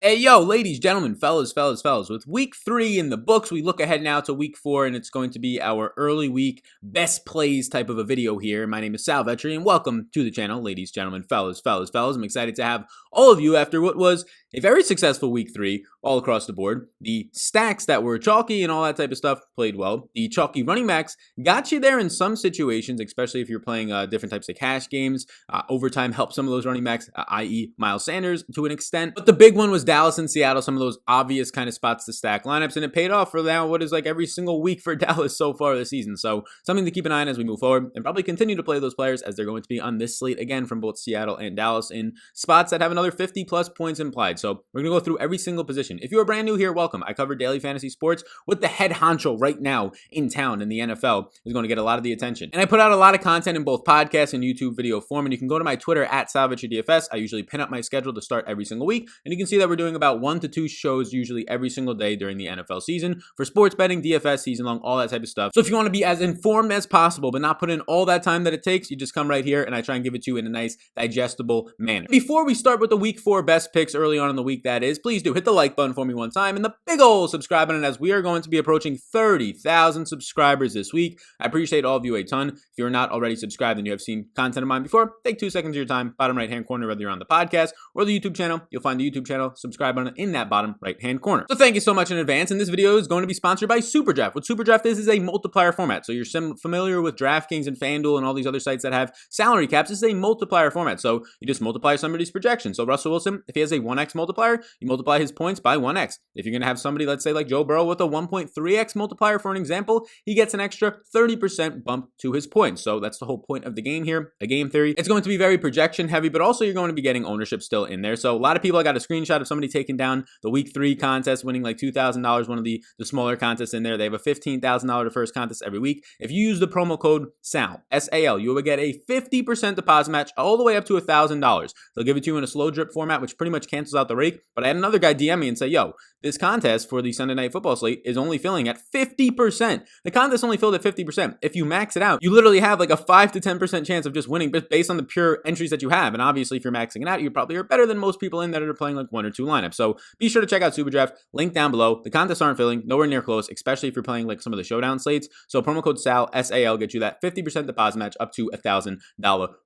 Hey, yo, ladies, gentlemen, fellas, with week 3 in the books, we look ahead now to week 4, and it's going to be our early week best plays type of a video here. My name is Vetri, and welcome to the channel, ladies, gentlemen, fellas. I'm excited to have all of you after what was a very successful week 3 all across the board. The stacks that were chalky and all that type of stuff played well. The chalky running backs got you there in some situations, especially if you're playing different types of cash games. Overtime helped some of those running backs, i.e. Miles Sanders to an extent. But the big one was Dallas and Seattle, some of those obvious kind of spots to stack lineups, and it paid off for now what is like every single week for Dallas so far this season. So something to keep an eye on as we move forward, and probably continue to play those players as they're going to be on this slate again from both Seattle and Dallas in spots that have another 50 plus points implied. So we're going to go through every single position. If you are brand new here, welcome. I cover daily fantasy sports with the head honcho right now in town in the NFL is going to get a lot of the attention. And I put out a lot of content in both podcast and YouTube video form, and you can go to my Twitter at DFS. I usually pin up my schedule to start every single week, and you can see that we're doing about 1 to 2 shows usually every single day during the NFL season for sports betting, DFS, season long, all that type of stuff. So if you want to be as informed as possible but not put in all that time that it takes, you just come right here and I try and give it to you in a nice digestible manner. Before we start with the week 4 best picks early on in the week, that is, please do hit the like button for me one time and the big old subscribe button, as we are going to be approaching 30,000 subscribers this week. I appreciate all of you a ton. If you're not already subscribed and you have seen content of mine before, take 2 seconds of your time, bottom right hand corner, whether you're on the podcast or the YouTube channel, you'll find the YouTube channel subscribe button in that bottom right hand corner. So thank you so much in advance, and this video is going to be sponsored by SuperDraft. What SuperDraft is a multiplier format. So you're familiar with DraftKings and FanDuel and all these other sites that have salary caps. This is a multiplier format. So you just multiply somebody's projections. So Russell Wilson, if he has a 1x multiplier, you multiply his points by 1x. If you're going to have somebody, let's say like Joe Burrow with a 1.3x multiplier for an example, he gets an extra 30% bump to his points. So that's the whole point of the game here, a game theory. It's going to be very projection heavy, but also you're going to be getting ownership still in there. So a lot of people, I got a screenshot of somebody taking down the week 3 contest, winning like $2,000, one of the smaller contests in there. They have a $15,000 to first contest every week. If you use the promo code SAL, S-A-L, you will get a 50% deposit match all the way up to $1,000. They'll give it to you in a slow drip format, which pretty much cancels out the rake. But I had another guy DM me and say, yo, this contest for the Sunday Night Football slate is only filling at 50%. The contest only filled at 50%. If you max it out, you literally have like a 5 to 10% chance of just winning based on the pure entries that you have. And obviously, if you're maxing it out, you probably are better than most people in that are playing like 1 or 2 lineups. So be sure to check out SuperDraft. Link down below. The contests aren't filling, nowhere near close, especially if you're playing like some of the showdown slates. So promo code SAL, S-A-L, gets you that 50% deposit match up to $1,000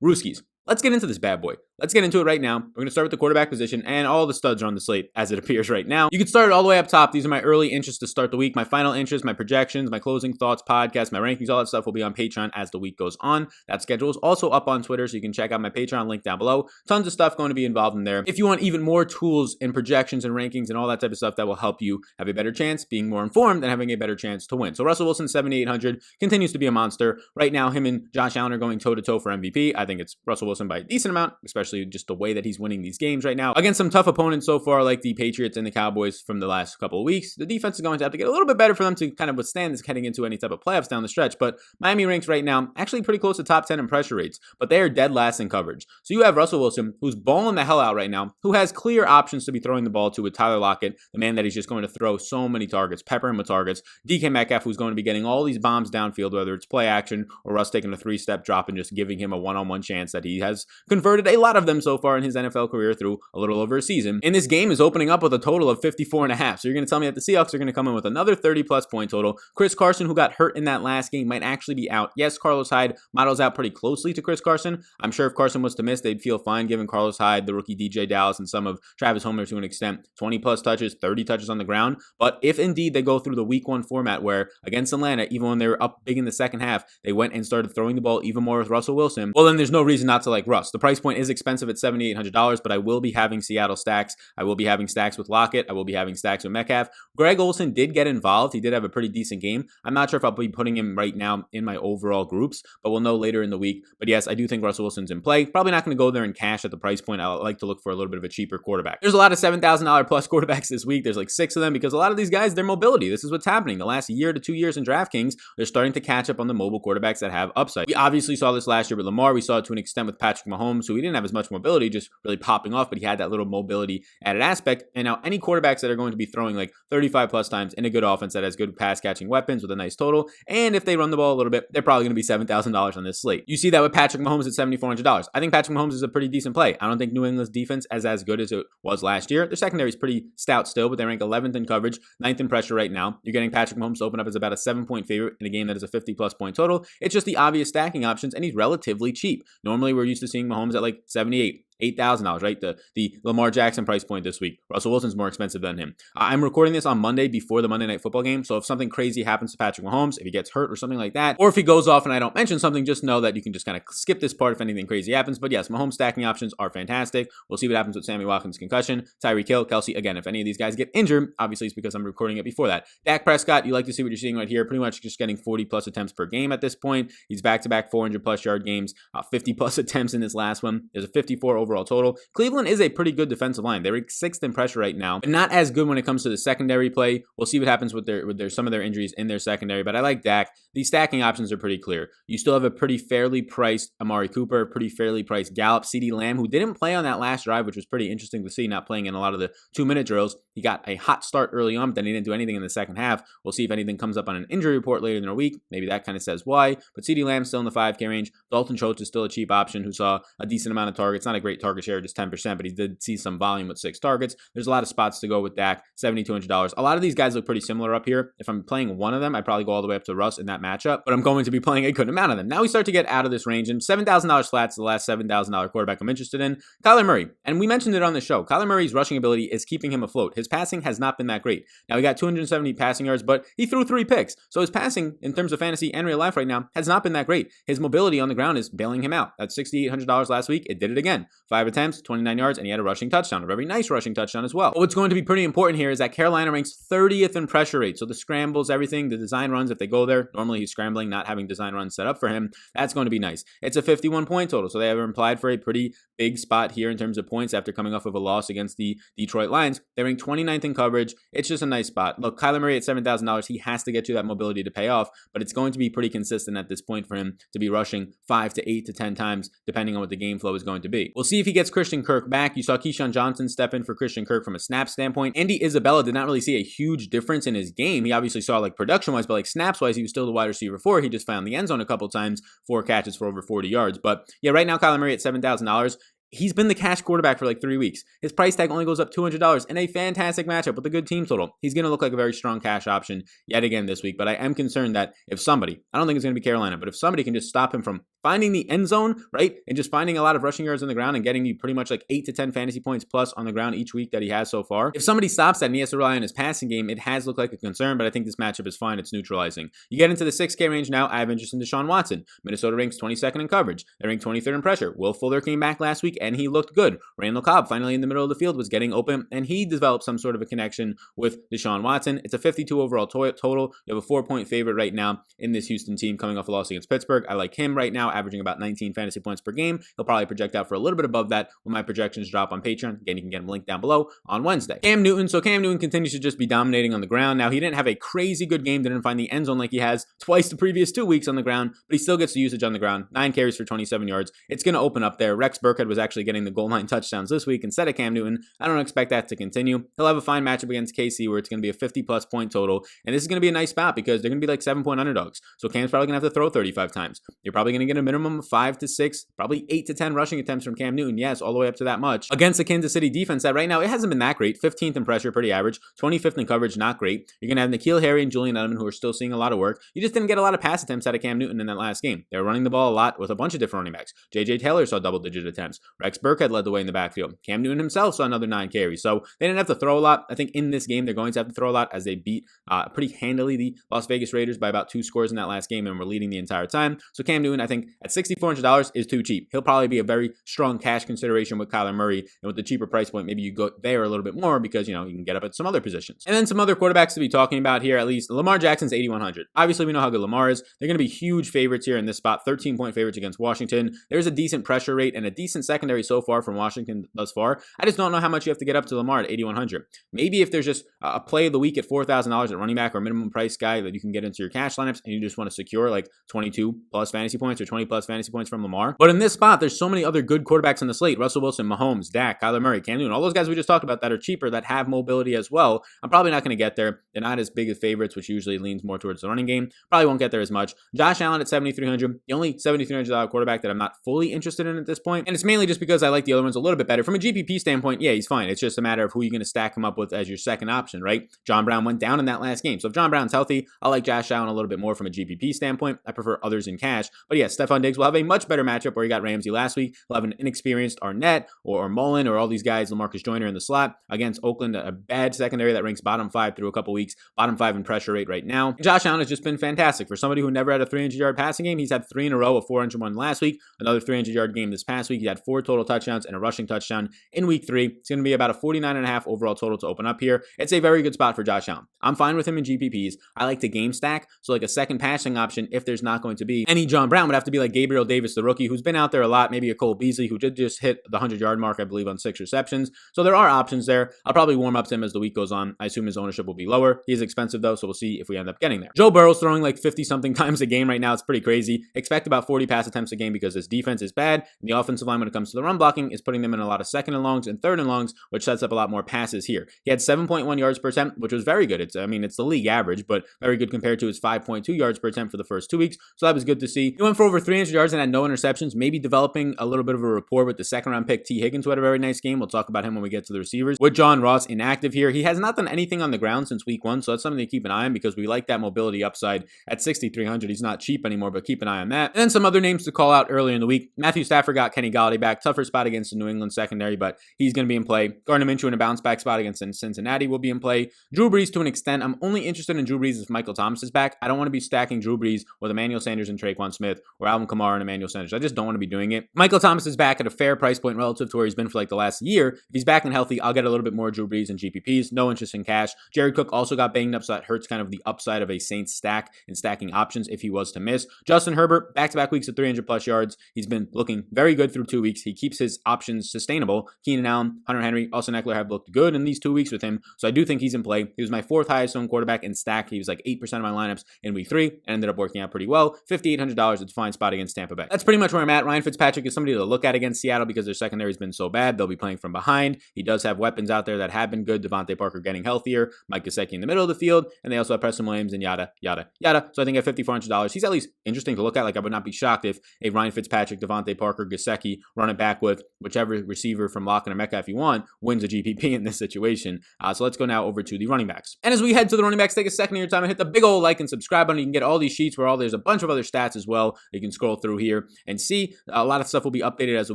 Rooskies. Let's get into this bad boy. Let's get into it right now. We're going to start with the quarterback position, and all the studs are on the slate as it appears right now. You can start it all the way up top. These are my early interests to start the week. My final interests, my projections, my closing thoughts, podcast, my rankings, all that stuff will be on Patreon as the week goes on. That schedule is also up on Twitter, so you can check out my Patreon link down below. Tons of stuff going to be involved in there. If you want even more tools and projections and rankings and all that type of stuff that will help you have a better chance, being more informed, and having a better chance to win. So Russell Wilson, 7,800, continues to be a monster. Right now, him and Josh Allen are going toe-to-toe for MVP. I think it's Russell Wilson by a decent amount, especially just the way that he's winning these games right now against some tough opponents so far, like the Patriots and the Cowboys from the last couple of weeks. The defense is going to have to get a little bit better for them to kind of withstand this heading into any type of playoffs down the stretch. But Miami ranks right now actually pretty close to top 10 in pressure rates, but they are dead last in coverage. So you have Russell Wilson, who's balling the hell out right now, who has clear options to be throwing the ball to with Tyler Lockett, the man that he's just going to throw so many targets, pepper him with targets. DK Metcalf, who's going to be getting all these bombs downfield, whether it's play action or Russ taking a 3-step drop and just giving him a one-on-one chance that he has converted a lot of them so far in his NFL career through a little over a season. And this game is opening up with a total of 54.5. So you're going to tell me that the Seahawks are going to come in with another 30-plus point total. Chris Carson, who got hurt in that last game, might actually be out. Yes, Carlos Hyde models out pretty closely to Chris Carson. I'm sure if Carson was to miss, they'd feel fine giving Carlos Hyde, the rookie DJ Dallas, and some of Travis Homer to an extent, 20-plus touches, 30 touches on the ground. But if indeed they go through the week 1 format where against Atlanta, even when they were up big in the second half, they went and started throwing the ball even more with Russell Wilson, well, then there's no reason not to like Russ. The price point is expensive at $7,800, but I will be having Seattle stacks. I will be having stacks with Lockett. I will be having stacks with Metcalf. Greg Olsen did get involved. He did have a pretty decent game. I'm not sure if I'll be putting him right now in my overall groups, but we'll know later in the week. But yes, I do think Russell Wilson's in play. Probably not going to go there in cash at the price point. I like to look for a little bit of a cheaper quarterback. There's a lot of $7,000 plus quarterbacks this week. There's like 6 of them because a lot of these guys, their mobility. This is what's happening. The last year to 2 years in DraftKings, they're starting to catch up on the mobile quarterbacks that have upside. We obviously saw this last year with Lamar. We saw it to an extent with Patrick Mahomes, who he didn't have as much mobility, just really popping off, but he had that little mobility added aspect. And now any quarterbacks that are going to be throwing like 35 plus times in a good offense that has good pass catching weapons with a nice total, and if they run the ball a little bit, they're probably going to be $7,000 on this slate. You see that with Patrick Mahomes at $7,400. I think Patrick Mahomes is a pretty decent play. I don't think New England's defense is as good as it was last year. Their secondary is pretty stout still, but they rank 11th in coverage, 9th in pressure right now. You're getting Patrick Mahomes to open up as about a 7-point favorite in a game that is a 50 plus point total. It's just the obvious stacking options, and he's relatively cheap. Normally, we're used to seeing Mahomes at like 78. $8,000, right? The Lamar Jackson price point this week. Russell Wilson's more expensive than him. I'm recording this on Monday before the Monday Night Football game, so if something crazy happens to Patrick Mahomes, if he gets hurt or something like that, or if he goes off and I don't mention something, just know that you can just kind of skip this part if anything crazy happens. But yes, Mahomes stacking options are fantastic. We'll see what happens with Sammy Watkins' concussion. Tyreek Hill, Kelsey, again, if any of these guys get injured, obviously it's because I'm recording it before that. Dak Prescott, you like to see what you're seeing right here, pretty much just getting 40 plus attempts per game at this point. He's back-to-back 400 plus yard games, 50 plus attempts in this last one. There's a 54 overall total. Cleveland is a pretty good defensive line. They're 6th in pressure right now, but not as good when it comes to the secondary play. We'll see what happens with some of their injuries in their secondary, but I like Dak. These stacking options are pretty clear. You still have a pretty fairly priced Amari Cooper, pretty fairly priced Gallup, CeeDee Lamb, who didn't play on that last drive, which was pretty interesting to see, not playing in a lot of the 2-minute drills. He got a hot start early on, but then he didn't do anything in the second half. We'll see if anything comes up on an injury report later in the week. Maybe that kind of says why, but CeeDee Lamb's still in the 5K range. Dalton Schultz is still a cheap option who saw a decent amount of targets. Not a great target share, just 10%, but he did see some volume with 6 targets. There's a lot of spots to go with Dak, $7,200. A lot of these guys look pretty similar up here. If I'm playing one of them, I'd probably go all the way up to Russ in that matchup, but I'm going to be playing a good amount of them. Now we start to get out of this range, and $7,000 flats, the last $7,000 quarterback I'm interested in. Kyler Murray, and we mentioned it on the show. Kyler Murray's rushing ability is keeping him afloat. His passing has not been that great. Now he got 270 passing yards, but he threw 3 picks. So his passing, in terms of fantasy and real life right now, has not been that great. His mobility on the ground is bailing him out. That's $6,800 last week. It did it again. 5 attempts, 29 yards, and he had a rushing touchdown, a very nice rushing touchdown as well. But what's going to be pretty important here is that Carolina ranks 30th in pressure rate. So the scrambles, everything, the design runs, if they go there, normally he's scrambling, not having design runs set up for him. That's going to be nice. It's a 51 point total. So they have implied for a pretty big spot here in terms of points after coming off of a loss against the Detroit Lions. They rank 29th in coverage. It's just a nice spot. Look, Kyler Murray at $7,000, he has to get you that mobility to pay off, but it's going to be pretty consistent at this point for him to be rushing 5 to 8 to 10 times, depending on what the game flow is going to be. We'll see if he gets Christian Kirk back. You saw Keyshawn Johnson step in for Christian Kirk from a snap standpoint. Andy Isabella did not really see a huge difference in his game. He obviously saw like production-wise, but like snaps-wise, he was still the wide receiver 4. He just found the end zone a couple times, 4 catches for over 40 yards. But yeah, right now, Kyler Murray at $7,000. He's been the cash quarterback for like 3 weeks. His price tag only goes up $200 in a fantastic matchup with a good team total. He's going to look like a very strong cash option yet again this week, but I am concerned that if somebody, I don't think it's going to be Carolina, but if somebody can just stop him from finding the end zone, right, and just finding a lot of rushing yards on the ground and getting you pretty much like 8 to 10 fantasy points plus on the ground each week that he has so far. If somebody stops that and he has to rely on his passing game, it has looked like a concern, but I think this matchup is fine. It's neutralizing. You get into the 6K range now, I have interest in Desean Watson. Minnesota ranks 22nd in coverage. They rank 23rd in pressure. Will Fuller came back last week and he looked good. Randall Cobb finally in the middle of the field was getting open and he developed some sort of a connection with Desean Watson. It's a 52 overall total. You have a 4-point favorite right now in this Houston team coming off a loss against Pittsburgh. I like him right now, averaging about 19 fantasy points per game. He'll probably project out for a little bit above that when my projections drop on Patreon. Again, you can get him linked down below on Wednesday. Cam Newton. So Cam Newton continues to just be dominating on the ground. Now, he didn't have a crazy good game, didn't find the end zone like he has twice the previous 2 weeks on the ground, but he still gets the usage on the ground. 9 carries for 27 yards. It's going to open up there. Rex Burkhead was actually getting the goal line touchdowns this week instead of Cam Newton. I don't expect that to continue. He'll have a fine matchup against KC where it's going to be a 50 plus point total. And this is going to be a nice spot because they're going to be like 7-point underdogs. So Cam's probably going to have to throw 35 times. You're probably going to get a minimum of 5 to 6, probably 8 to 10 rushing attempts from Cam Newton. Yes, all the way up to that much. Against the Kansas City defense that right now, it hasn't been that great. 15th in pressure, pretty average. 25th in coverage, not great. You're going to have N'Keal Harry and Julian Edelman who are still seeing a lot of work. You just didn't get a lot of pass attempts out of Cam Newton in that last game. They were running the ball a lot with a bunch of different running backs. J.J. Taylor saw double-digit attempts. Rex Burkhead led the way in the backfield. Cam Newton himself saw another 9 carries. So they didn't have to throw a lot. I think in this game, they're going to have to throw a lot as they beat pretty handily the Las Vegas Raiders by about 2 scores in that last game and were leading the entire time. So Cam Newton, I think at $6,400 is too cheap. He'll probably be a very strong cash consideration with Kyler Murray, and with the cheaper price point, maybe you go there a little bit more because, you can get up at some other positions. And then some other quarterbacks to be talking about here, at least Lamar Jackson's $8,100. Obviously, we know how good Lamar is. They're going to be huge favorites here in this spot, 13-point favorites against Washington. There's a decent pressure rate and a decent secondary so far from Washington thus far. I just don't know how much you have to get up to Lamar at $8,100. Maybe if there's just a play of the week at $4,000 at running back or minimum price guy that you can get into your cash lineups and you just want to secure like 22 plus fantasy points or 20 20 plus fantasy points from Lamar. But in this spot, there's so many other good quarterbacks in the slate. Russell Wilson, Mahomes, Dak, Kyler Murray, Cam Newton, all those guys we just talked about that are cheaper, that have mobility as well. I'm probably not going to get there. They're not as big as favorites, which usually leans more towards the running game. Probably won't get there as much. Josh Allen at 7,300, the only $7,300 quarterback that I'm not fully interested in at this point. And it's mainly just because I like the other ones a little bit better. From a GPP standpoint, yeah, he's fine. It's just a matter of who you're going to stack him up with as your second option, right? John Brown went down in that last game. So if John Brown's healthy, I like Josh Allen a little bit more from a GPP standpoint. I prefer others in cash. But yeah, Stephon Diggs will have a much better matchup where he got Ramsey last week. He'll have an inexperienced Arnett or Mullen or all these guys, LaMarcus Joyner in the slot against Oakland, a bad secondary that ranks bottom 5 through a couple weeks, bottom 5 in pressure rate right now. Josh Allen has just been fantastic. For somebody who never had a 300-yard passing game, he's had 3 in a row, a 401 last week, another 300-yard game this past week. He had 4 total touchdowns and a rushing touchdown in week 3. It's going to be about a 49.5 overall total to open up here. It's a very good spot for Josh Allen. I'm fine with him in GPPs. I like to game stack, so like a second passing option if there's not going to be any John Brown would have to be like Gabriel Davis, the rookie, who's been out there a lot, maybe a Cole Beasley, who did just hit the 100-yard mark, I believe, on 6 receptions. So there are options there. I'll probably warm up to him as the week goes on. I assume his ownership will be lower. He is expensive though, so we'll see if we end up getting there. Joe Burrow's throwing like 50-something times a game right now. It's pretty crazy. Expect about 40 pass attempts a game because his defense is bad, and the offensive line when it comes to the run blocking is putting them in a lot of second and longs and third and longs, which sets up a lot more passes here. He had 7.1 yards per attempt, which was very good. It's the league average, but very good compared to his 5.2 yards per attempt for the first 2 weeks. So that was good to see. He went for over 300 yards and had no interceptions, maybe developing a little bit of a rapport with the second round pick T. Higgins, who had a very nice game. We'll talk about him when we get to the receivers. With John Ross inactive here, he has not done anything on the ground since week 1, so that's something to keep an eye on because we like that mobility upside at 6,300. He's not cheap anymore, but keep an eye on that. And then some other names to call out earlier in the week. Matthew Stafford got Kenny Galladay back. Tougher spot against the New England secondary, but he's going to be in play. Gardner Minshew in a bounce back spot against Cincinnati will be in play. Drew Brees to an extent. I'm only interested in Drew Brees if Michael Thomas is back. I don't want to be stacking Drew Brees with Emmanuel Sanders and Traquan Smith or Alvin Kamara and Emmanuel Sanders. I just don't want to be doing it. Michael Thomas is back at a fair price point relative to where he's been for like the last year. If he's back and healthy, I'll get a little bit more Drew Brees and GPPs. No interest in cash. Jared Cook also got banged up, so that hurts kind of the upside of a Saints stack and stacking options if he was to miss. Justin Herbert, back-to-back weeks of 300 plus yards. He's been looking very good through 2 weeks. He keeps his options sustainable. Keenan Allen, Hunter Henry, Austin Eckler have looked good in these 2 weeks with him, so I do think he's in play. He was my 4th highest owned quarterback in stack. He was like 8% of my lineups in week 3 and ended up working out pretty well. $5,800, it's a fine spot against Tampa Bay. That's pretty much where I'm at. Ryan Fitzpatrick is somebody to look at against Seattle because their secondary has been so bad. They'll be playing from behind. He does have weapons out there that have been good. Devontae Parker getting healthier, Mike Gesicki in the middle of the field, and they also have Preston Williams and yada, yada, yada. So I think at $5,400, he's at least interesting to look at. Like I would not be shocked if a Ryan Fitzpatrick, Devontae Parker, Gesicki, run it back with whichever receiver from Locken or Metcalf you want, wins a GPP in this situation. So let's go now over to the running backs. And as we head to the running backs, take a second of your time and hit the big old like and subscribe button. You can get all these sheets where there's a bunch of other stats as well. You can scroll through here and see a lot of stuff will be updated as the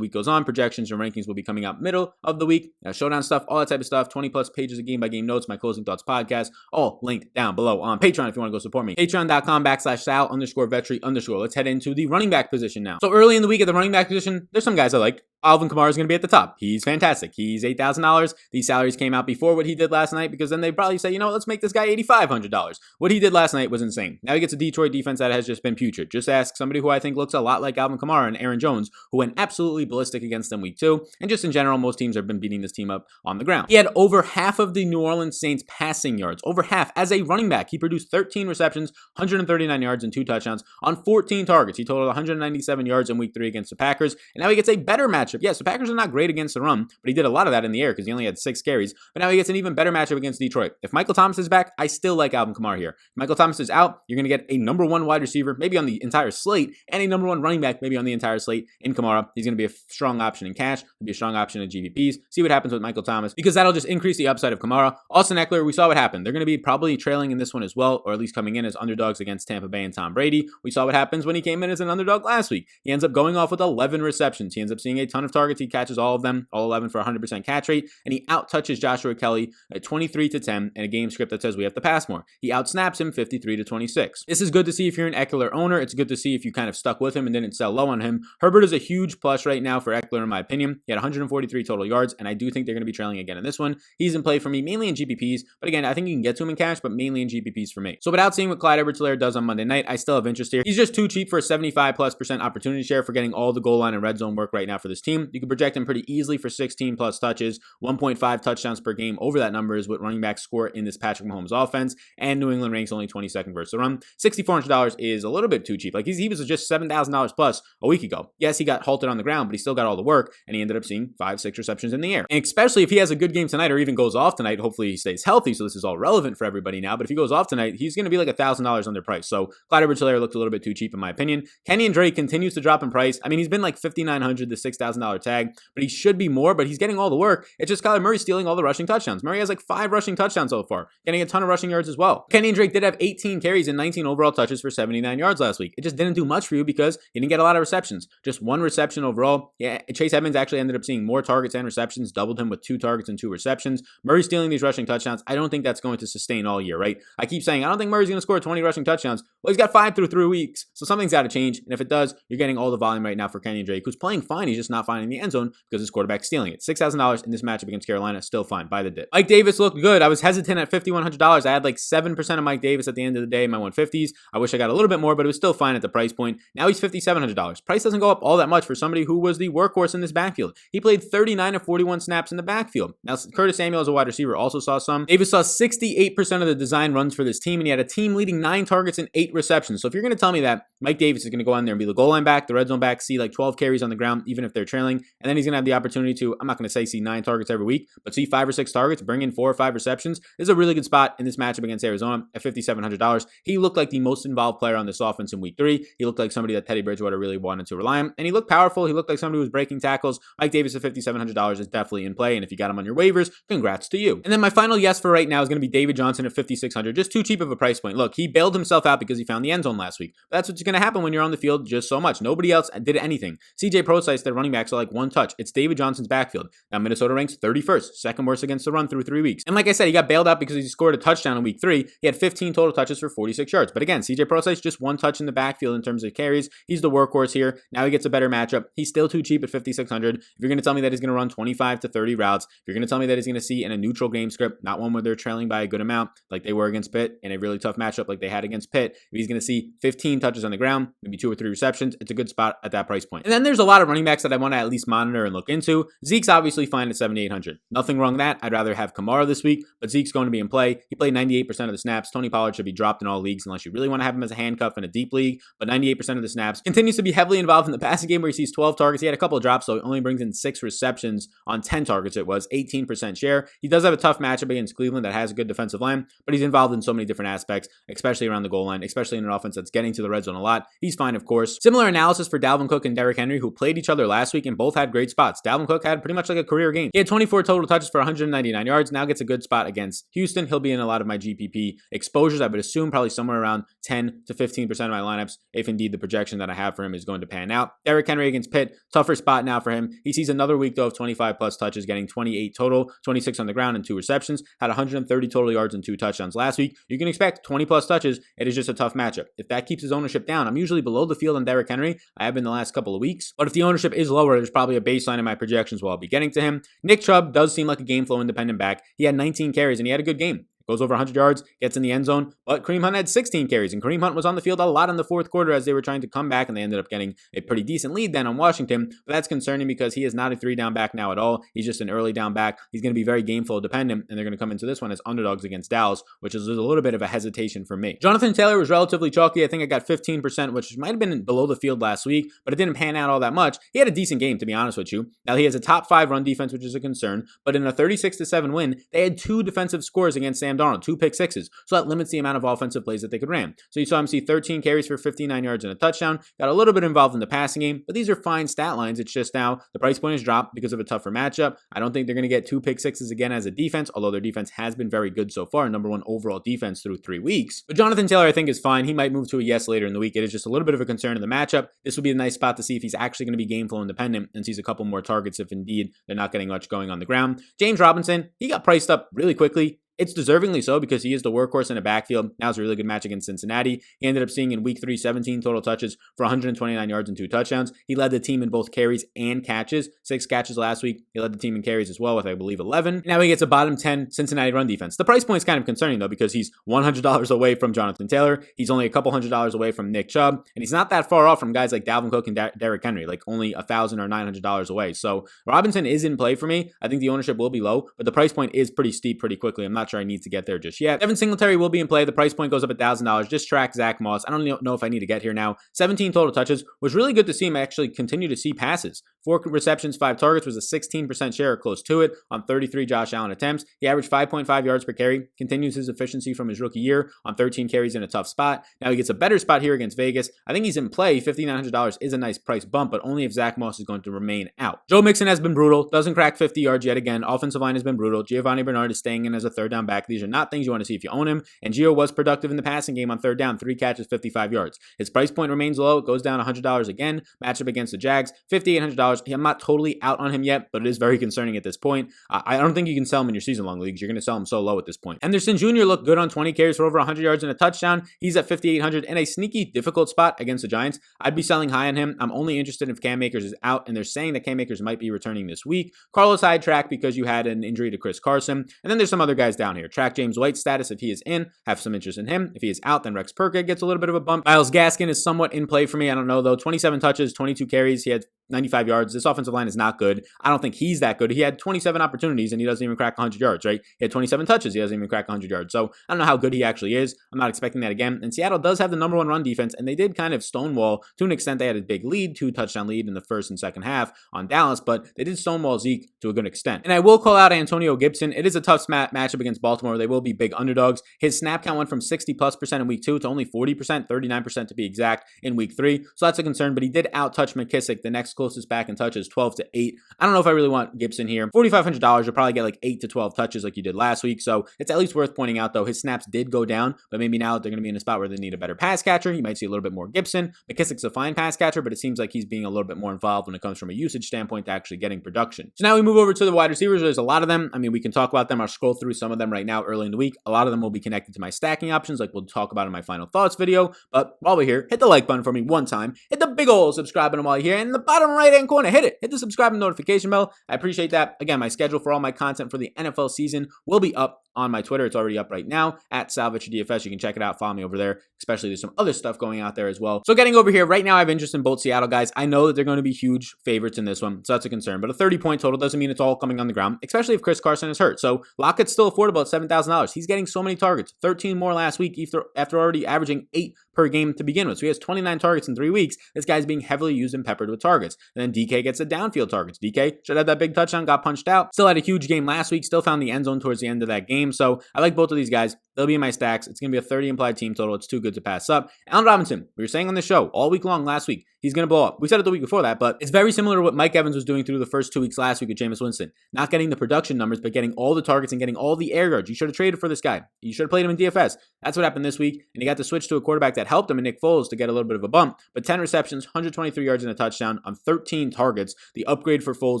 week goes on. Projections and rankings will be coming out middle of the week. Showdown stuff, all that type of stuff. 20 plus pages of game by game notes, my closing thoughts podcast, all linked down below on Patreon if you want to go support me. Patreon.com/Sal_Vetri_. Let's head into the running back position now. So early in the week at the running back position, there's some guys I like. Alvin Kamara is going to be at the top. He's fantastic. He's $8,000. These salaries came out before what he did last night because then they probably say, let's make this guy $8,500. What he did last night was insane. Now he gets a Detroit defense that has just been putrid. Just ask somebody who I think looks a lot like Alvin Kamara and Aaron Jones, who went absolutely ballistic against them week 2. And just in general, most teams have been beating this team up on the ground. He had over half of the New Orleans Saints passing yards, over half as a running back. He produced 13 receptions, 139 yards and 2 touchdowns on 14 targets. He totaled 197 yards in week 3 against the Packers. And now he gets a better matchup. Yes, the Packers are not great against the run, but he did a lot of that in the air because he only had 6 carries. But now he gets an even better matchup against Detroit. If Michael Thomas is back, I still like Alvin Kamara here. If Michael Thomas is out, you're going to get a number 1 wide receiver, maybe on the entire slate, and a number 1 running back, maybe on the entire slate in Kamara. He's going to be a strong option in cash. He'll be a strong option in GPPs. See what happens with Michael Thomas because that'll just increase the upside of Kamara. Austin Eckler, we saw what happened. They're going to be probably trailing in this one as well, or at least coming in as underdogs against Tampa Bay and Tom Brady. We saw what happens when he came in as an underdog last week. He ends up going off with 11 receptions. He ends up seeing a ton of targets. He catches all of them, all 11 for 100% catch rate, and he out-touches Joshua Kelly at 23-10 in a game script that says we have to pass more. He outsnaps him 53-26. This is good to see if you're an Eckler owner. It's good to see if you kind of stuck with him and didn't sell low on him. Herbert is a huge plus right now for Eckler, in my opinion. He had 143 total yards, and I do think they're going to be trailing again in this one. He's in play for me, mainly in GPPs, but again, I think you can get to him in cash, but mainly in GPPs for me. So without seeing what Clyde Edwards-Helaire does on Monday night, I stistill have interest here. He's just too cheap for a 75+% opportunity share for getting all the goal line and red zone work right now for this team. team, you can project him pretty easily for 16 plus touches, 1.5 touchdowns per game. Over that number is what running backs score in this Patrick Mahomes offense, and New England ranks only 22nd versus the run. $6,400 is a little bit too cheap. Like he was just $7,000 plus a week ago. Yes, he got halted on the ground, but he still got all the work, and he ended up seeing 5-6 receptions in the air. And especially if he has a good game tonight or even goes off tonight, hopefully he stays healthy, so this is all relevant for everybody now. But if he goes off tonight, he's going to be like $1,000 underpriced. So Clyde Edwards-Helaire looked a little bit too cheap in my opinion. Kenyon Drake continues to drop in price. I mean, he's been like $5,900 to $6,000 tag, but he should be more, but he's getting all the work. It's just Kyler Murray stealing all the rushing touchdowns. Murray has like 5 rushing touchdowns so far, getting a ton of rushing yards as well. Kenyon Drake did have 18 carries and 19 overall touches for 79 yards last week. It just didn't do much for you because he didn't get a lot of receptions. Just 1 reception overall. Yeah, Chase Edmonds actually ended up seeing more targets and receptions, doubled him with 2 targets and 2 receptions. Murray stealing these rushing touchdowns, I don't think that's going to sustain all year, right? I keep saying, I don't think Murray's going to score 20 rushing touchdowns. Well, he's got 5 through 3 weeks, so something's got to change. And if it does, you're getting all the volume right now for Kenyon Drake, who's playing fine. He's just not finding the end zone because his quarterback's stealing it. $6,000 in this matchup against Carolina, still fine. Buy the dip. Mike Davis looked good. I was hesitant at $5,100. I had like 7% of Mike Davis at the end of the day in my 150s. I wish I got a little bit more, but it was still fine at the price point. Now he's $5,700. Price doesn't go up all that much for somebody who was the workhorse in this backfield. He played 39 of 41 snaps in the backfield. Now, Curtis Samuel as a wide receiver also saw some. Davis saw 68% of the design runs for this team, and he had a team leading 9 targets and 8 receptions. So if you're going to tell me that Mike Davis is going to go on there and be the goal line back, the red zone back, see like 12 carries on the ground, even if they're trailing, and then he's going to have the opportunity to, I'm not going to say see 9 targets every week, but see 5 or 6 targets, bring in 4 or 5 receptions. This is a really good spot in this matchup against Arizona at $5,700. He looked like the most involved player on this offense in week 3. He looked like somebody that Teddy Bridgewater really wanted to rely on, and he looked powerful. He looked like somebody who was breaking tackles. Mike Davis at $5,700 is definitely in play, and if you got him on your waivers, congrats to you. And then my final yes for right now is going to be David Johnson at $5,600. Just too cheap of a price point. Look, he bailed himself out because he found the end zone last week. But that's what's going to happen when you're on the field just so much. Nobody else did anything. CJ Prosise, their running backs, are like 1 touch. It's David Johnson's backfield. Now Minnesota ranks 31st, second worst against the run through 3 weeks. And like I said, he got bailed out because he scored a touchdown in week 3. He had 15 total touches for 46 yards. But again, CJ Prosise just 1 touch in the backfield in terms of carries. He's the workhorse here. Now he gets a better matchup. He's still too cheap at $5,600. If you're going to tell me that he's going to run 25 to 30 routes, if you're going to tell me that he's going to see in a neutral game script, not one where they're trailing by a good amount like they were against Pitt, in a really tough matchup like they had against Pitt, if he's going to see 15 touches on the ground, maybe 2 or 3 receptions, it's a good spot at that price point. And then there's a lot of running backs that I want to at least monitor and look into. Zeke's obviously fine at $7,800. Nothing wrong with that. I'd rather have Kamara this week, but Zeke's going to be in play. He played 98% of the snaps. Tony Pollard should be dropped in all leagues unless you really want to have him as a handcuff in a deep league, but 98% of the snaps. Continues to be heavily involved in the passing game where he sees 12 targets. He had a couple of drops, so he only brings in 6 receptions on 10 targets. It was 18% share. He does have a tough matchup against Cleveland that has a good defensive line, but he's involved in so many different aspects, especially around the goal line, especially in an offense that's getting to the red zone a lot. He's fine, of course. Similar analysis for Dalvin Cook and Derrick Henry, who played each other last week and both had great spots. Dalvin Cook had pretty much like a career game. He had 24 total touches for 199 yards. Now gets a good spot against Houston. He'll be in a lot of my GPP exposures. I would assume probably somewhere around 10 to 15% of my lineups, if indeed the projection that I have for him is going to pan out. Derrick Henry against Pitt, tougher spot now for him. He sees another week though of 25 plus touches, getting 28 total, 26 on the ground and 2 receptions, had 130 total yards and 2 touchdowns last week. You can expect 20 plus touches. It is just a tough matchup. If that keeps his ownership down, I'm usually below the field on Derrick Henry. I have been the last couple of weeks, but if the ownership is lower, there's probably a baseline in my projections where I'll be getting to him. Nick Chubb does seem like a game flow independent back. He had 19 carries and he had a good game. Goes over 100 yards, gets in the end zone, but Kareem Hunt had 16 carries, and Kareem Hunt was on the field a lot in the fourth quarter as they were trying to come back, and they ended up getting a pretty decent lead then on Washington, but that's concerning because he is not a 3-down back now at all. He's just an early down back. He's going to be very game flow dependent, and they're going to come into this one as underdogs against Dallas, which is a little bit of a hesitation for me. Jonathan Taylor was relatively chalky. I think I got 15%, which might have been below the field last week, but it didn't pan out all that much. He had a decent game, to be honest with you. Now, he has a top 5 run defense, which is a concern, but in a 36-7 win, they had 2 defensive scores against Sam Darnold, 2 pick sixes. So that limits the amount of offensive plays that they could ram. So you saw him see 13 carries for 59 yards and a touchdown. Got a little bit involved in the passing game, but these are fine stat lines. It's just now the price point is dropped because of a tougher matchup. I don't think they're going to get 2 pick sixes again as a defense, although their defense has been very good so far. Number 1 overall defense through 3 weeks. But Jonathan Taylor, I think, is fine. He might move to a yes later in the week. It is just a little bit of a concern in the matchup. This would be a nice spot to see if he's actually going to be game flow independent and sees a couple more targets if indeed they're not getting much going on the ground. James Robinson, he got priced up really quickly. It's deservingly so because he is the workhorse in a backfield. Now it's a really good match against Cincinnati. He ended up seeing in week 3 17 total touches for 129 yards and 2 touchdowns. He led the team in both carries and catches. 6 catches last week. He led the team in carries as well with, I believe, 11. Now he gets a bottom 10 Cincinnati run defense. The price point is kind of concerning, though, because he's $100 away from Jonathan Taylor. He's only a couple $100 away from Nick Chubb. And he's not that far off from guys like Dalvin Cook and Derrick Henry, like only $1,000 or $900 away. So Robinson is in play for me. I think the ownership will be low, but the price point is pretty steep pretty quickly. I'm not sure I need to get there just yet. Devin Singletary will be in play. The price point goes up $1,000. Just track Zach Moss. I don't know if I need to get here now. 17 total touches. Was really good to see him actually continue to see passes. 4 receptions, 5 targets, was a 16% share or close to it on 33 Josh Allen attempts. He averaged 5.5 yards per carry, continues his efficiency from his rookie year on 13 carries in a tough spot. Now he gets a better spot here against Vegas. I think he's in play. $5,900 is a nice price bump, but only if Zach Moss is going to remain out. Joe Mixon has been brutal. Doesn't crack 50 yards yet again. Offensive line has been brutal. Giovanni Bernard is staying in as a third down back. These are not things you want to see if you own him. And Gio was productive in the passing game on third down. 3 catches, 55 yards. His price point remains low. It goes down $100 again. Matchup against the Jags. $5,800. I'm not totally out on him yet, but it is very concerning at this point. I don't think you can sell him in your season-long leagues. You're going to sell him so low at this point. Anderson Jr. looked good on 20 carries for over 100 yards and a touchdown. He's at $5,800 in a sneaky, difficult spot against the Giants. I'd be selling high on him. I'm only interested if Cam Akers is out, and they're saying that Cam Akers might be returning this week. Carlos Hyde track because you had an injury to Chris Carson. And then there's some other guys down here. Track James White's status if he is in. Have some interest in him. If he is out, then Rex Burkhead gets a little bit of a bump. Myles Gaskin is somewhat in play for me. I don't know, though. 27 touches, 22 carries. He had 95 yards. This offensive line is not good. I don't think he's that good. He had 27 opportunities and he doesn't even crack 100 yards, right? He had 27 touches. He doesn't even crack 100 yards. So I don't know how good he actually is. I'm not expecting that again. And Seattle does have the number 1 run defense, and they did kind of stonewall to an extent. They had a big lead, 2-touchdown lead in the first and second half on Dallas, but they did stonewall Zeke to a good extent. And I will call out Antonio Gibson. It is a tough matchup against Baltimore. They will be big underdogs. His snap count went from 60+% in week 2 to only 40%, 39% to be exact in week 3. So that's a concern, but he did out-touch McKissick. The next closest back in touches, 12-8. I don't know if I really want Gibson here. $4,500, you'll probably get like 8 to 12 touches like you did last week. So it's at least worth pointing out, though, his snaps did go down, but maybe now they're going to be in a spot where they need a better pass catcher. You might see a little bit more Gibson. McKissick's a fine pass catcher, but it seems like he's being a little bit more involved when it comes from a usage standpoint to actually getting production. So now we move over to the wide receivers. There's a lot of them. I mean, we can talk about them. I'll scroll through some of them right now early in the week. A lot of them will be connected to my stacking options, like we'll talk about in my final thoughts video. But while we're here, hit the like button for me one time. Hit the big old subscribe button while you're here. And in the bottom right-hand corner, hit it. Hit the subscribe and notification bell. I appreciate that. Again, my schedule for all my content for the NFL season will be up on my Twitter. It's already up right now at DFS. You can check it out. Follow me over there. Especially there's some other stuff going out there as well. So getting over here right now, I have interest in both Seattle guys. I know that they're going to be huge favorites in this one, so that's a concern. But a 30-point total doesn't mean it's all coming on the ground, especially if Chris Carson is hurt. So Lockett's still affordable at $7,000. He's getting so many targets, 13 more last week after already averaging 8 per game to begin with. So he has 29 targets in 3 weeks. This guy's being heavily used and peppered with targets. And then DK gets the downfield targets. DK should have that big touchdown, got punched out. Still had a huge game last week. Still found the end zone towards the end of that game. So I like both of these guys. They'll be in my stacks. It's going to be a 30 implied team total. It's too good to pass up. Allen Robinson, we were saying on the show all week long last week, he's going to blow up. We said it the week before that, but it's very similar to what Mike Evans was doing through the first 2 weeks last week with Jameis Winston. Not getting the production numbers, but getting all the targets and getting all the air yards. You should have traded for this guy. You should have played him in DFS. That's what happened this week. And he got to switch to a quarterback that helped him in Nick Foles to get a little bit of a bump. But 10 receptions, 123 yards and a touchdown on 13 targets. The upgrade for Foles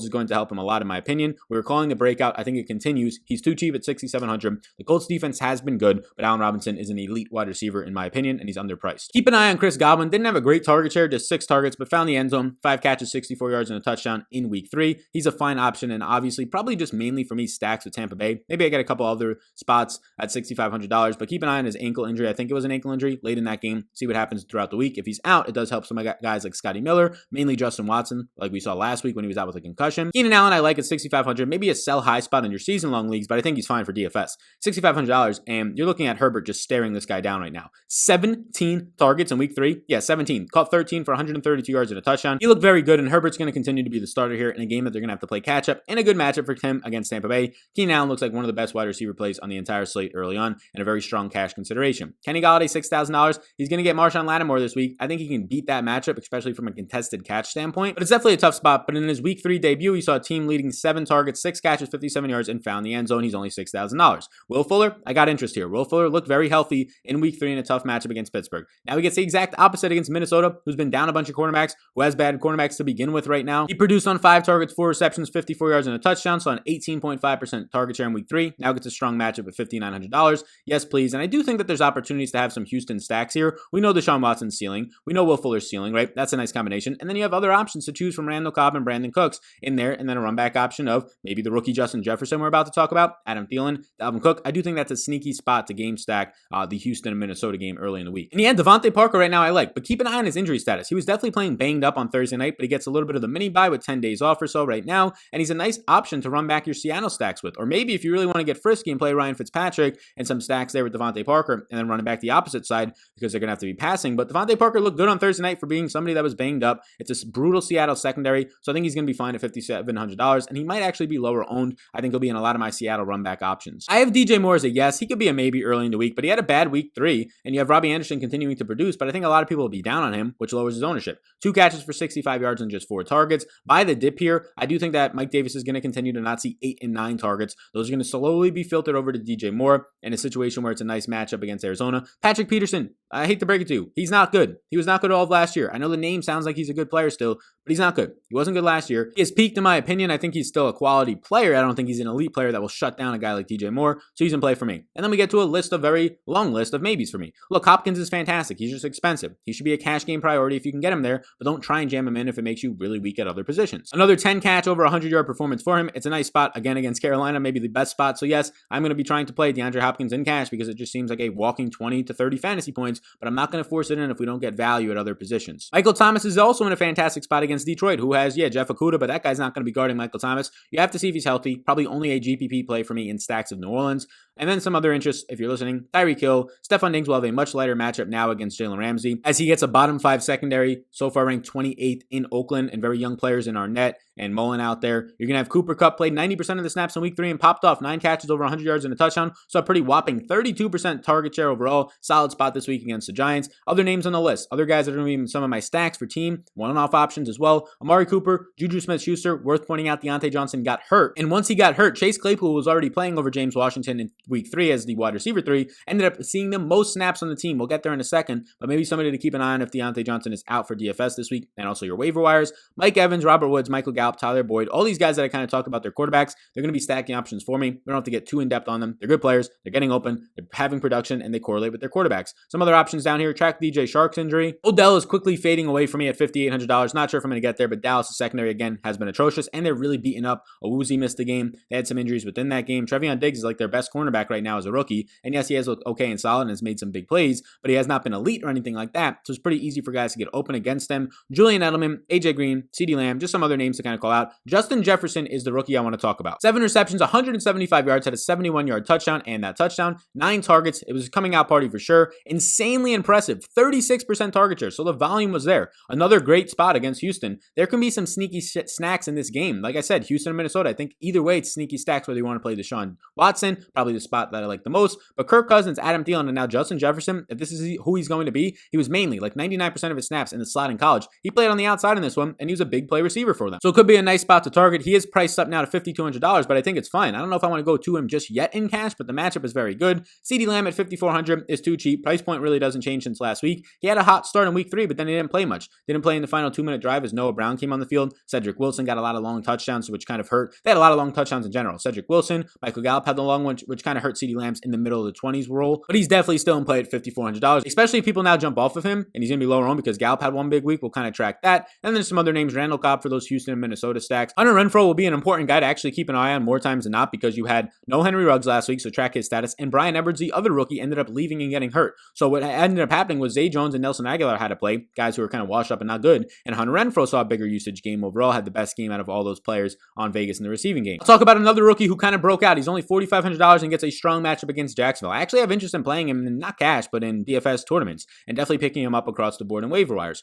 is going to help him a lot, in my opinion. We were calling the breakout. I think it continues. He's too cheap at $6,700. The Colts defense has been good, but Allen Robinson is an elite wide receiver, in my opinion, and he's underpriced. Keep an eye on Chris Godwin. Didn't have a great target share, just 6 targets, but found the end zone. 5 catches, 64 yards and a touchdown in week 3. He's a fine option, and obviously probably just mainly for me stacks with Tampa Bay. Maybe I get a couple other spots at $6,500, but keep an eye on his ankle injury. I think it was an ankle injury late in that game. See what happens throughout the week. If he's out, it does help some guys like Scotty Miller, mainly Justin Watson, like we saw last week when he was out with a concussion. Keenan Allen, I like at $6,500. Maybe a sell high spot in your season-long leagues, but I think he's fine for DFS. $6,500, and you're looking at Herbert just staring this guy down right now. 17 targets in week 3. Yeah, 17. Caught 13 for 132 yards and a touchdown. He looked very good, and Herbert's going to continue to be the starter here in a game that they're going to have to play catch-up, and a good matchup for him against Tampa Bay. Keenan Allen looks like one of the best wide receiver plays on the entire slate early on, and a very strong cash consideration. Kenny Golladay, $6,000. He's going to get Marshawn Lattimore this week. I think he can beat that matchup, especially from a contested catch standpoint, but it's definitely a tough spot. But in his week 3 debut, he saw a team leading 7 targets, 6 catches, 57 yards, and found the end zone. He's only $6,000. Will Fuller, I got interest here. here. Will Fuller looked very healthy in week 3 in a tough matchup against Pittsburgh. Now he gets the exact opposite against Minnesota, who's been down a bunch of cornerbacks, who has bad cornerbacks to begin with right now. He produced on 5 targets, 4 receptions, 54 yards, and a touchdown, so on 18.5% target share in week 3. Now gets a strong matchup at $5,900. Yes, please. And I do think that there's opportunities to have some Houston stacks here. We know Desean Watson's ceiling. We know Will Fuller's ceiling, right? That's a nice combination. And then you have other options to choose from Randall Cobb and Brandon Cooks in there, and then a run back option of maybe the rookie Justin Jefferson we're about to talk about, Adam Thielen, Dalvin Cook. I do think that's a sneaky spot to game stack the Houston and Minnesota game early in the week. In the end, Devontae Parker right now I like, but keep an eye on his injury status. He was definitely playing banged up on Thursday night, but he gets a little bit of the mini bye with 10 days off or so right now, and he's a nice option to run back your Seattle stacks with. Or maybe if you really want to get frisky and play Ryan Fitzpatrick and some stacks there with Devontae Parker, and then running back the opposite side because they're going to have to be passing. But Devontae Parker looked good on Thursday night for being somebody that was banged up. It's a brutal Seattle secondary, so I think he's going to be fine at $5,700, and he might actually be lower owned. I think he'll be in a lot of my Seattle run back options. I have DJ Moore as a yes. He could be a maybe early in the week, but he had a bad week 3, and you have Robbie Anderson continuing to produce, but I think a lot of people will be down on him, which lowers his ownership. 2 catches for 65 yards and just 4 targets. By the dip here, I do think that Mike Davis is going to continue to not see 8 and 9 targets. Those are going to slowly be filtered over to DJ Moore in a situation where it's a nice matchup against Arizona. Patrick Peterson, I hate to break it to you, he's not good. He was not good all of last year. I know the name sounds like he's a good player still, but he's not good. He wasn't good last year. He has peaked in my opinion. I think he's still a quality player. I don't think he's an elite player that will shut down a guy like DJ Moore, so he's in play for me. And then we get to a very long list of maybes for me. Look, Hopkins is fantastic. He's just expensive. He should be a cash game priority if you can get him there, but don't try and jam him in if it makes you really weak at other positions. Another 10 catch over 100-yard performance for him. It's a nice spot again against Carolina, maybe the best spot. So yes, I'm going to be trying to play DeAndre Hopkins in cash because it just seems like a walking 20 to 30 fantasy points, but I'm not going to force it in if we don't get value at other positions. Michael Thomas is also in a fantastic spot against Detroit, who has, Jeff Okudah, but that guy's not going to be guarding Michael Thomas. You have to see if he's healthy. Probably only a GPP play for me in stacks of New Orleans. And then some other interests, if you're listening, Tyreek Hill, Stephon Diggs will have a much lighter matchup now against Jalen Ramsey, as he gets a bottom 5 secondary, so far ranked 28th in Oakland, and very young players in Arnett and Mullen out there. You're going to have Cooper Kupp played 90% of the snaps in week 3 and popped off 9 catches over 100 yards and a touchdown, so a pretty whopping 32% target share overall. Solid spot this week against the Giants. Other names on the list, other guys that are going to be in some of my stacks for team, one-off options as well. Amari Cooper, Juju Smith-Schuster, worth pointing out Deontay Johnson got hurt, and once he got hurt, Chase Claypool was already playing over James Washington in week 3 as the wide receiver 3, ended up seeing the most snaps on the team. We'll get there in a second, but maybe somebody to keep an eye on if Deontay Johnson is out for DFS this week, and also your waiver wires. Mike Evans, Robert Woods, Michael Gallup, Tyler Boyd, all these guys that I kind of talked about their quarterbacks, they're going to be stacking options for me. We don't have to get too in-depth on them. They're good players. They're getting open. They're having production, and they correlate with their quarterbacks. Some other options down here, track DJ Shark's injury. Odell is quickly fading away from me at $5,800. Not sure if I'm going to get there, but Dallas' secondary, again, has been atrocious, and they're really beating up. Owuzie missed the game. They had some injuries within that game. Trevion Diggs is like their best cornerback right now as a rookie, and yes, he has looked okay and solid and has made some big plays, but he has not been elite or anything like that, so it's pretty easy for guys to get open against them. Julian Edelman, AJ Green, CeeDee Lamb, just some other names to kind of call out. Justin Jefferson is the rookie I want to talk about. 7 receptions, 175 yards, had a 71-yard touchdown, and that touchdown, 9 targets. It was a coming out party for sure. Insanely impressive, 36% target share, so the volume was there. Another great spot against Houston. There can be some sneaky snacks in this game. Like I said, Houston and Minnesota, I think either way it's sneaky stacks whether you want to play Desean Watson, probably the spot that I like the most, but Kirk Cousins, Adam Thielen, and now Justin Jefferson, if this is who he's going to be, he was mainly like 99% of his snaps in the slot in college. He played on the outside in this one, and he was a big play receiver for them. So it could be a nice spot to target. He is priced up now to $5,200, but I think it's fine. I don't know if I want to go to him just yet in cash, but the matchup is very good. CeeDee Lamb at $5,400 is too cheap. Price point really doesn't change since last week. He had a hot start in week 3, but then he didn't play much. Didn't play in the final 2-minute drive as Noah Brown came on the field. Cedric Wilson got a lot of long touchdowns, which kind of hurt. They had a lot of long touchdowns in general. Cedric Wilson, Michael Gallup had the long one, which kind of hurt CeeDee Lamb's in the middle of the 20s role, but he's definitely still in play at $5,400, especially if people now jump off of him, and he's going to be lower on because Gallup had one big week. We'll kind of track that. And there's some other names, Randall Cobb for those Houston and Minnesota stacks. Hunter Renfrow will be an important guy to actually keep an eye on more times than not because you had no Henry Ruggs last week, so track his status. And Brian Edwards, the other rookie, ended up leaving and getting hurt. So what ended up happening was Zay Jones and Nelson Aguilar had to play, guys who were kind of washed up and not good. And Hunter Renfrow saw a bigger usage game overall, had the best game out of all those players on Vegas in the receiving game. I'll talk about another rookie who kind of broke out. He's only $4,500 and gets a strong matchup against Jacksonville. I actually have interest in playing him in not cash, but in DFS tournaments, and definitely picking him up across the board in waiver wires.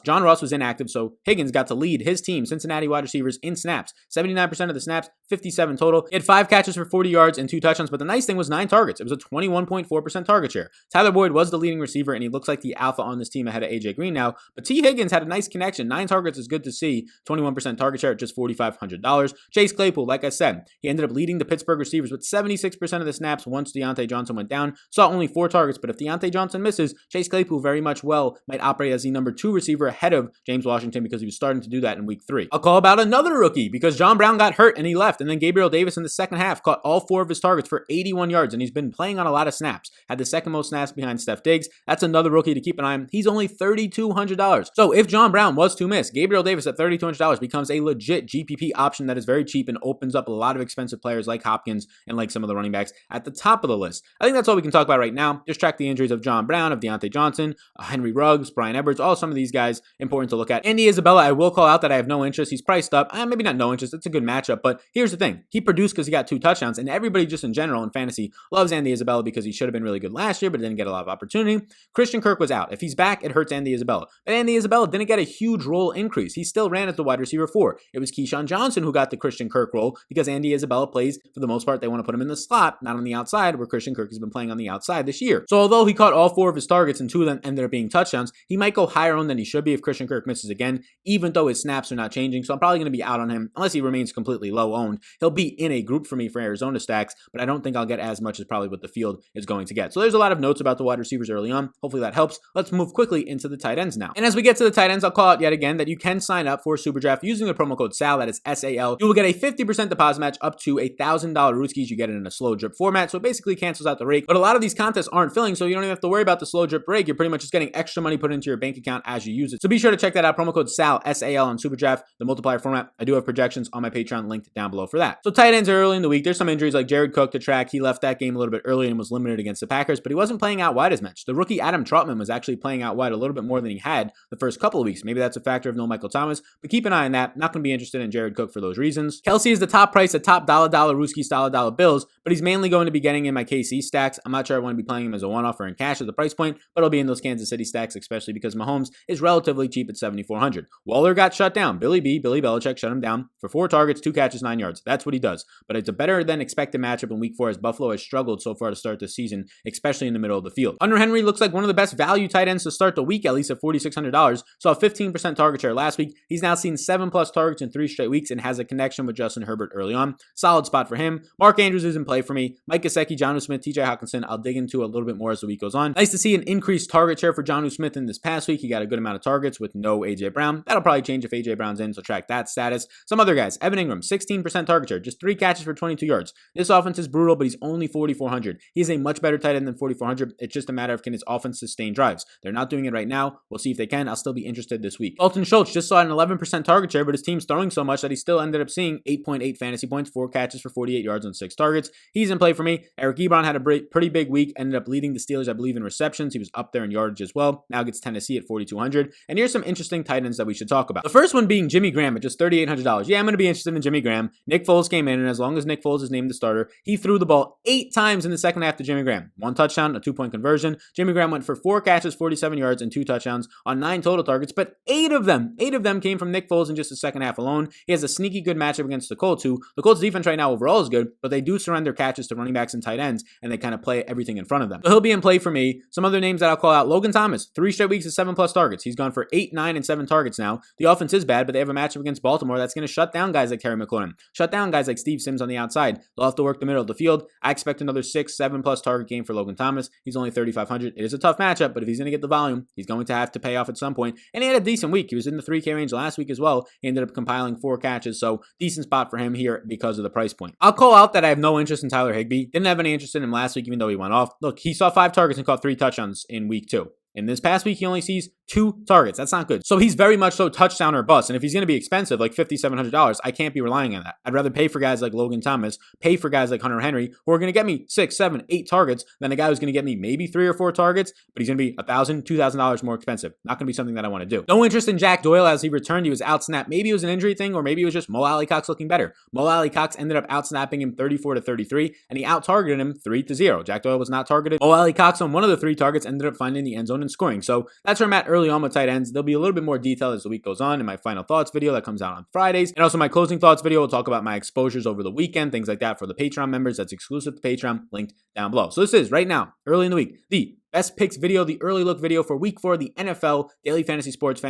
John Ross was inactive, so Higgins got to lead his team, Cincinnati wide receivers, in snaps. 79% of the snaps, 57 total. He had 5 catches for 40 yards and 2 touchdowns, but the nice thing was 9 targets. It was a 21.4% target share. Tyler Boyd was the leading receiver, and he looks like the alpha on this team ahead of AJ Green now, but T. Higgins had a nice connection. 9 targets is good to see. 21% target share at just $4,500. Chase Claypool, like I said, he ended up leading the Pittsburgh receivers with 76% of the snaps once Deontay Johnson went down. Saw only 4 targets, but if Deontay Johnson misses, Chase Claypool very much might operate as the number 2 receiver ahead of James Washington because he was starting to do that in week 3. I'll call about another rookie because John Brown got hurt and he left, and then Gabriel Davis in the second half caught all 4 of his targets for 81 yards, and he's been playing on a lot of snaps. Had the second most snaps behind Steph Diggs. That's another rookie to keep an eye on. He's only $3,200. So if John Brown was to miss, Gabriel Davis at $3,200 becomes a legit GPP option that is very cheap and opens up a lot of expensive players like Hopkins and like some of the running backs at the top of the list. I think that's all we can talk about right now. Just track the injuries of John Brown, of Deontay Johnson, Henry Ruggs, Brian Edwards, all some of these guys important to look at. Andy Isabella, I will call out that I have no interest. He's priced up. Maybe not no interest. It's a good matchup, but here's the thing. He produced because he got 2 touchdowns, and everybody just in general in fantasy loves Andy Isabella because he should have been really good last year, but didn't get a lot of opportunity. Christian Kirk was out. If he's back, it hurts Andy Isabella. But Andy Isabella didn't get a huge role increase. He still ran as the wide receiver 4. It was Keyshawn Johnson who got the Christian Kirk role because Andy Isabella plays, for the most part, they want to put him in the slot, not on the outside, where Christian Kirk has been playing on the outside this year. So although he caught all 4 of his targets and 2 of them ended up being touchdowns, he might go higher on than he should be if Christian Kirk misses again, even though his snaps are not changing. So I'm probably going to be out on him unless he remains completely low owned. He'll be in a group for me for Arizona stacks, but I don't think I'll get as much as probably what the field is going to get. So there's a lot of notes about the wide receivers early on. Hopefully that helps. Let's move quickly into the tight ends now. And as we get to the tight ends, I'll call out yet again that you can sign up for Superdraft using the promo code SAL, that is SAL. You will get a 50% deposit match up to $1,000 Rooskies. You get it in a slow drip format, so it basically cancels out the rake. But a lot of these contests aren't filling, so you don't even have to worry about the slow drip break. You're pretty much just getting extra money put into your bank account as you use it. So be sure to check that out. Promo code SAL, SAL on Superdraft, the multiplier format. I do have projections on my Patreon linked down below for that. So tight ends are early in the week. There's some injuries like Jared Cook to track. He left that game a little bit early and was limited against the Packers, but he wasn't playing out wide as much. The rookie Adam Trautman was actually playing out wide a little bit more than he had the first couple of weeks. Maybe that's a factor of no Michael Thomas, but keep an eye on that. Not going to be interested in Jared Cook for those reasons. Kelsey is the top price, the top dollar Rooskies, dollar bills, but he's mainly going to be getting in my KC stacks. I'm not sure I want to be playing him as a one-off or in cash at the price point, but it'll be in those Kansas City stacks, especially because Mahomes is relatively cheap at $7,400. Waller got shut down. Billy Belichick shut him down for 4 targets, 2 catches, 9 yards. That's what he does. But it's a better than expected matchup in week 4 as Buffalo has struggled so far to start the season, especially in the middle of the field. Hunter Henry looks like one of the best value tight ends to start the week, at least at $4,600. Saw a 15% target share last week. He's now seen 7+ targets in 3 straight weeks and has a connection with Justin Herbert early on. Solid spot for him. Mark Andrews is in play for me. Mike Gesicki, Jonnu Smith, TJ Hawkinson, I'll dig into a little bit more as the week goes on. Nice to see an increased target share for Jonnu Smith in this past week. He got a good amount of targets with no AJ Brown. That'll probably change if AJ Brown's in, so track that status. Some other guys, Evan Ingram, 16% target share, just 3 catches for 22 yards. This offense is brutal, but he's only $4,400. He's a much better tight end than $4,400. It's just a matter of can his offense sustain drives. They're not doing it right now. We'll see if they can. I'll still be interested this week. Dalton Schultz just saw an 11% target share, but his team's throwing so much that he still ended up seeing 8.8 fantasy points, 4 catches for 48 yards on 6 targets. He's in play for me. Eric Ebron had a pretty big week, ended up leading the Steelers, I believe, in receptions. He was up there in yardage as well. Now gets Tennessee at $4,200. And here's some interesting tight ends that we should talk about. The first one being Jimmy Graham at just $3,800. Yeah, I'm going to be interested in Jimmy Graham. Nick Foles came in, and as long as Nick Foles is named the starter, he threw the ball 8 times in the second half to Jimmy Graham. 1 touchdown, a 2-point conversion. Jimmy Graham went for 4 catches, 47 yards, and 2 touchdowns on 9 total targets, but 8 of them came from Nick Foles in just the second half alone. He has a sneaky good matchup against the Colts, who the Colts defense right now overall is good, but they do surrender catches to running backs and tight ends, and they kind of play everything in front of them. So he'll be in play for me. Some other names that I'll call out: Logan Thomas, 3 straight weeks of 7+ targets. He's gone for 8, 9, and 7 targets now. The offense is bad, but they have a matchup against Baltimore that's going to shut down guys like Terry McLaurin, shut down guys like Steve Sims on the outside. They'll have to work the middle of the field. I expect another 6, 7+ target game for Logan Thomas. He's only $3,500. It is a tough matchup, but if he's going to get the volume, he's going to have to pay off at some point. And he had a decent week. He was in the 3K range last week as well. He ended up compiling 4 catches, so decent spot for him here because of the price point. I'll call out that I have no interest in Tyler Higbee. Didn't have any interest in him last week, even though he went off. Look, he saw 5 targets and caught 3 touchdowns in week 2. In this past week, he only sees 2 targets. That's not good. So he's very much so touchdown or bust. And if he's going to be expensive, like $5,700, I can't be relying on that. I'd rather pay for guys like Logan Thomas, pay for guys like Hunter Henry, who are going to get me 6, 7, 8 targets than a guy who's going to get me maybe 3 or 4 targets, but he's going to be $1,000, $2,000 more expensive. Not going to be something that I want to do. No interest in Jack Doyle as he returned. He was outsnapped. Maybe it was an injury thing, or maybe it was just Mo Alley Cox looking better. Mo Alley Cox ended up outsnapping him 34-33, and he out-targeted him 3-0. Jack Doyle was not targeted. Mo Alley Cox on one of the 3 targets ended up finding the end zone scoring. So that's where I'm at early on with tight ends. There'll be a little bit more detail as the week goes on in my final thoughts video that comes out on Fridays. And also my closing thoughts video will talk about my exposures over the weekend, things like that for the Patreon members. That's exclusive to Patreon, linked down below. So this is right now, early in the week, the best picks video, the early look video for week 4, the NFL, daily fantasy sports,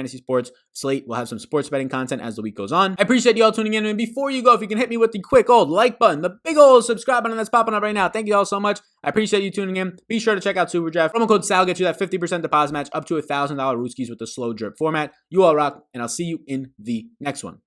Slate. We'll have some sports betting content as the week goes on. I appreciate you all tuning in. And before you go, if you can hit me with the quick old like button, the big old subscribe button that's popping up right now. Thank you all so much. I appreciate you tuning in. Be sure to check out SuperDraft. Promo code SAL gets you that 50% deposit match up to $1,000 Rooskies with the slow drip format. You all rock, and I'll see you in the next one.